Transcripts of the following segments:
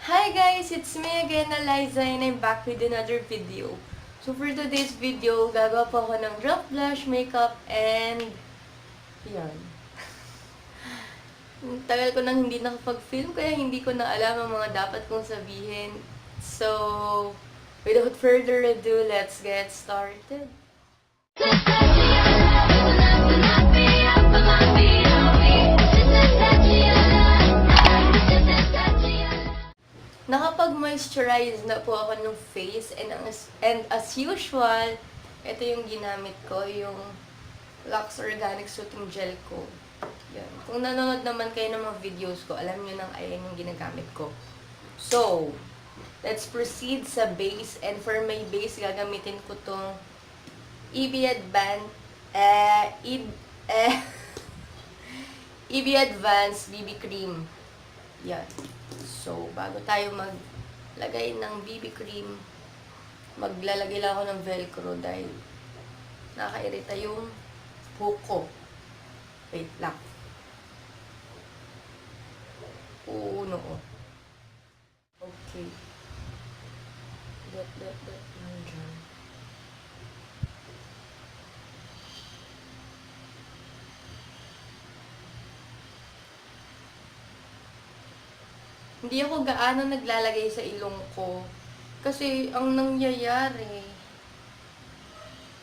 Hi guys! It's me again, Alyssa, and I'm back with another video. So for today's video, gagawa po ako ng drop blush, makeup, and yan. Tagal ko nang hindi nakapag-film, kaya hindi ko na alam ang mga dapat kong sabihin. So, without further ado, let's get started. Nakapag-moisturize na po ako ng face and as usual, ito yung ginamit ko, yung Luxe Organic Soothing Gel ko. Yan. Kung nanonood naman kayo ng mga videos ko, alam nyo nang ayan yung ginagamit ko. So, let's proceed sa base. And for my base, gagamitin ko tong EB Advanced BB Cream. Yan. So, bago tayo maglagay ng BB cream, maglalagay lang ako ng velcro dahil nakakairita yung hook ko. Wait lang. Uuno ko. Okay. That lang dyan. Hindi ako gaano naglalagay sa ilong ko. Kasi, ang nangyayari,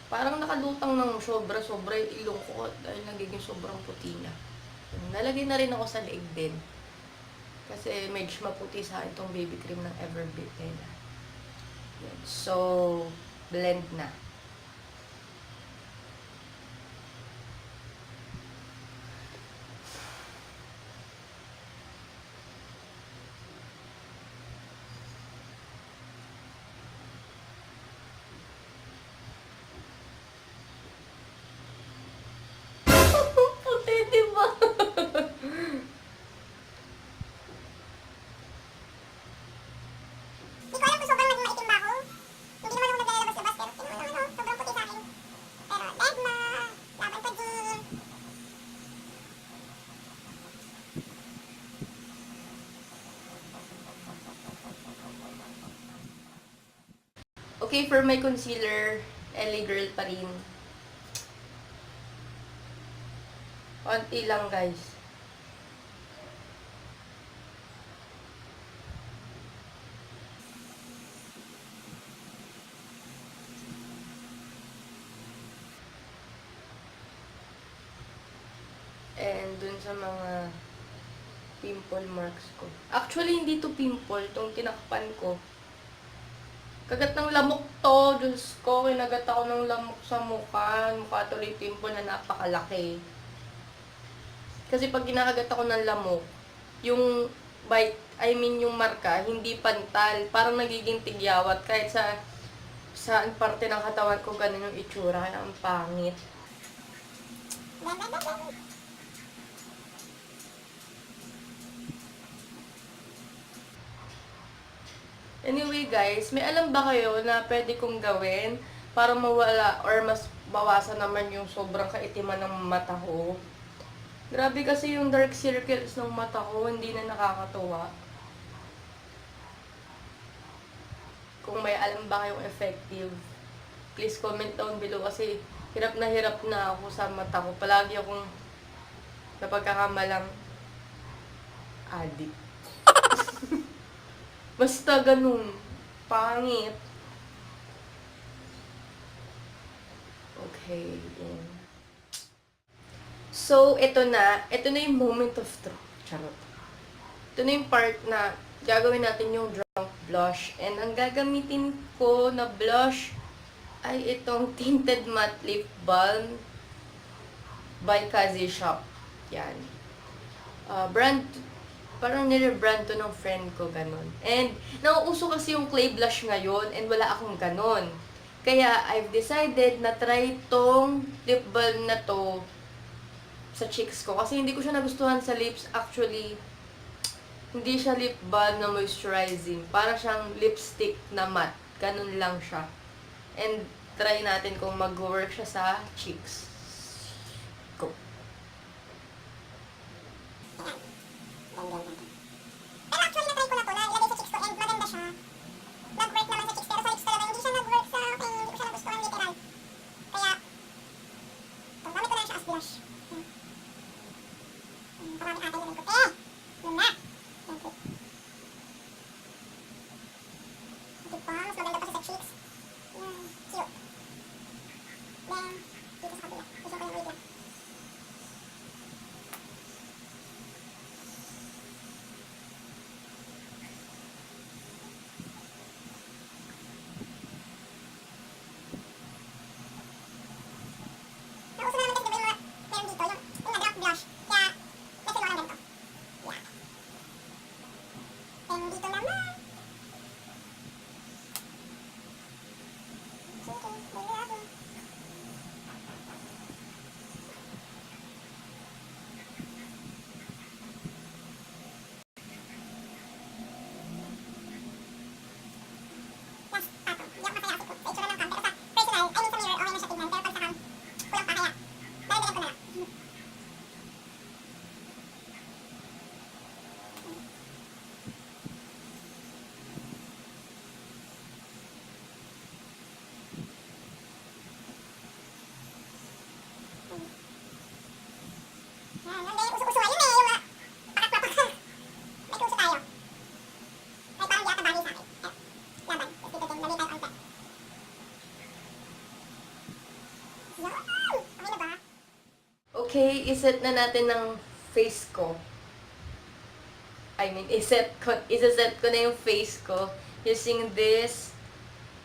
parang nakalutang ng sobra-sobra yung ilong ko dahil nagiging sobrang puti na. Nalagay na rin ako sa leeg din. Kasi medyo maputi sa akin itong baby cream ng Bilena. So, blend na. Okay, for my concealer, LA Girl pa rin. Konti lang, guys. And dun sa mga pimple marks ko. Actually, hindi to pimple. Itong tinakpan ko. Kagat ng lamok to. Diyos ko, kinagat ako ng lamok sa mukha. Mukha tuloy pimple na napakalaki. Kasi pag kinakagat ako ng lamok, yung bite, yung marka, hindi pantal. Parang nagiging tigyawat. Kahit sa parte ng katawan ko, ganun yung itsura. Kaya ang pangit. Anyway guys, may alam ba kayo na pwede kong gawin para mawala or mas bawasan naman yung sobrang kaitiman ng mata ko? Grabe kasi yung dark circles ng mata ko, hindi na nakakatuwa. Kung may alam ba kayong effective, please comment down below kasi hirap na ako sa mata ko. Palagi akong napagkakamalang addict. Basta ganun. Pangit. Okay. Yan. So, ito na yung moment of truth. Charot. Ito na yung part na gagawin natin yung drunk blush. And ang gagamitin ko na blush ay itong Tinted Matte Lip Balm by Cazieshop. Yan. Parang nire-brand to ng friend ko, ganon. And, nauuso kasi yung clay blush ngayon, and wala akong ganon. Kaya, I've decided na try tong lip balm na to sa cheeks ko. Kasi hindi ko siya nagustuhan sa lips. Actually, hindi siya lip balm na moisturizing. Parang siyang lipstick na matte. Ganon lang siya. And, try natin kung mag-work siya sa cheeks. Go. Pero actually, na-try ko na to na ilagay sa cheeks ko dito naman. Sige, bili ako. Okay, iset na natin ng face ko. Iset ko na yung face ko using this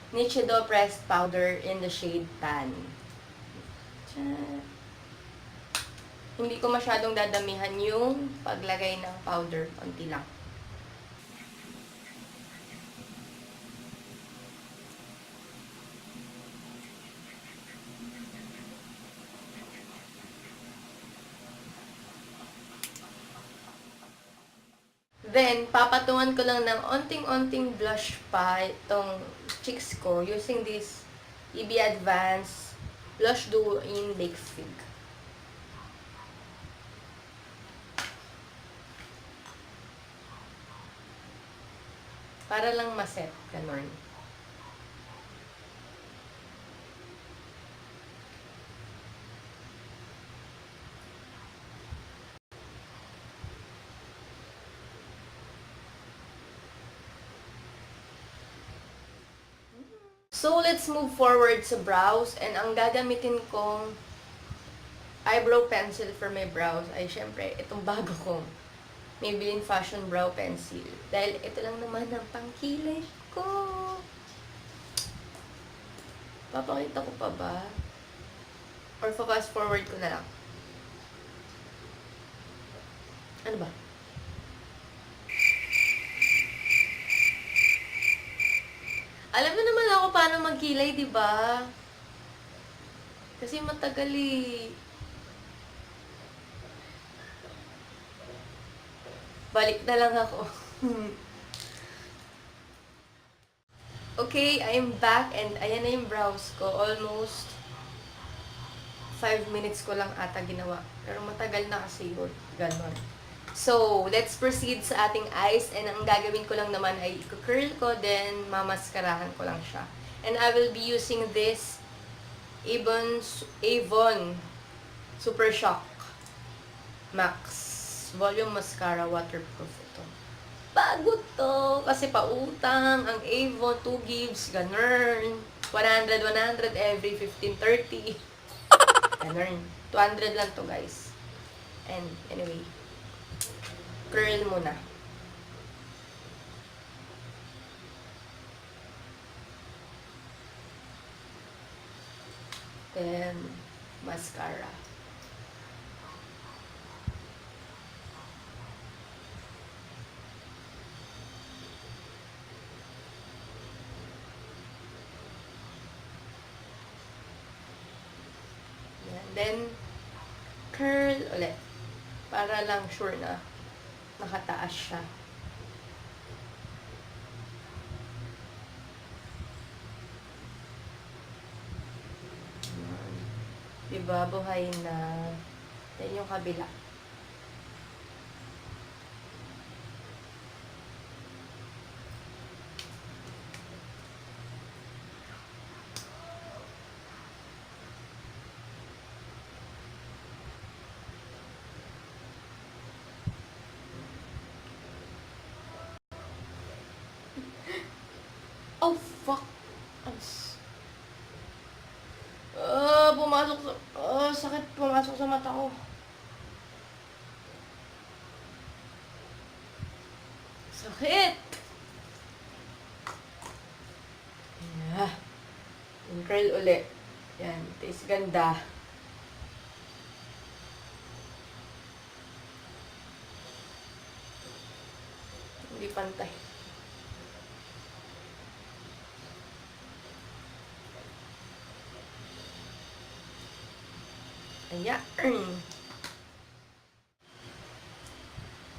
Nichido pressed powder in the shade Tan. Tiyah. Hindi ko masyadong dadamihan yung paglagay ng powder. Konti lang. Then, papatungan ko lang ng onting-onting blush pa itong cheeks ko using this EB Advance Blush Duo in Bake Fig. Para lang maset, ganun. So, let's move forward sa brows. And ang gagamitin kong eyebrow pencil for my brows ay syempre itong bago kong Maybelline Fashion Brow Pencil. Dahil ito lang naman ang pangkilay ko. Papakita ko pa ba? Or fast forward ko na lang? Ano ba? Alam mo naman ako paano magkilay, di ba? Kasi matagal eh. Balik na lang ako. Okay, I'm back and ayan na yung brows ko. Almost 5 minutes ko lang ata ginawa. Pero matagal na kasi yun. Ganon. So, let's proceed sa ating eyes. And ang gagawin ko lang naman ay i-curl ko, then mamaskarahan ko lang siya. And I will be using this Avon Super Shock Max Volume Mascara Waterproof ito. Bago to! Kasi pautang ang Avon 2 gives, ganun. 100 every 15-30. Ganun. 200 lang to, guys. And anyway, curl muna. Then, mascara. Then, curl ulit. Para lang sure na nakataas siya. Diba? Buhayin na. Then yung kabila. Oh, fuck. Pumasok sa... sakit pumasok sa mata ko. Sakit! Yeah. Curl ulit. Yan. Taste ganda. Hindi pantay. Ayan.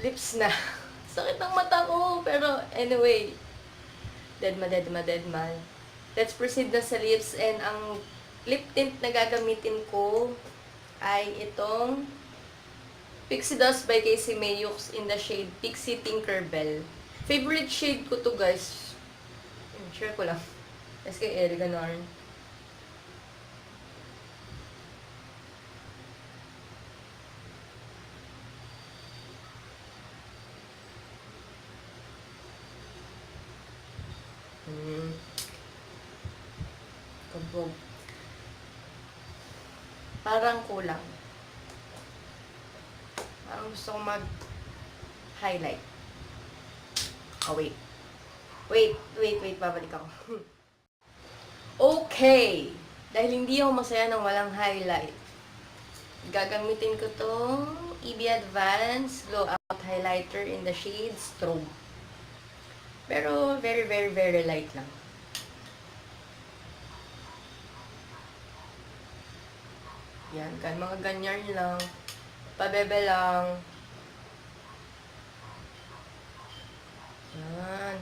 Lips na. Sakit ng mata ko. Pero anyway, deadma. Let's proceed na sa lips. And ang lip tint na gagamitin ko ay itong Pixie Dust by Meiux in the shade Pixie Tinkerbell. Favorite shade ko to, guys. Share ko lang. SK Ganon. Kabog. Parang kulang. Parang gusto ko mag-highlight. Oh, wait. Wait. Babalik ako. Okay. Dahil hindi ako masaya ng walang highlight, gagamitin ko tong EB Advanced Glow Out Highlighter in the shade Strobe. Pero very light lang. Yan, mga ganyan lang. Pabebe lang. Yan.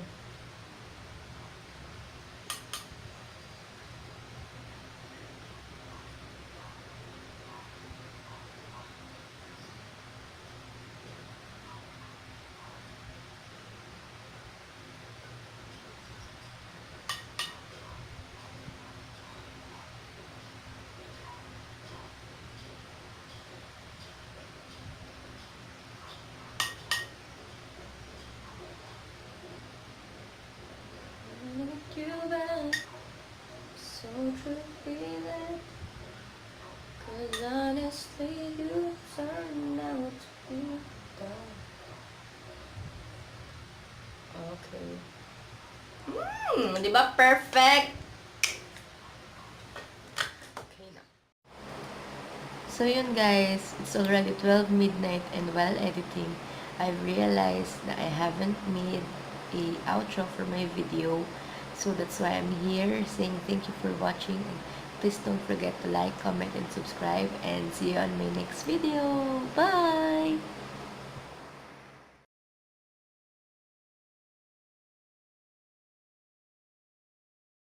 So true, baby. 'Cause honestly, you turn out to be done. Okay. Di ba? Perfect! Okay na. So yun guys, it's already 12 midnight and while editing, I realized that I haven't made a outro for my video. So that's why I'm here saying thank you for watching, and please don't forget to like, comment, and subscribe, and see you on my next video. Bye!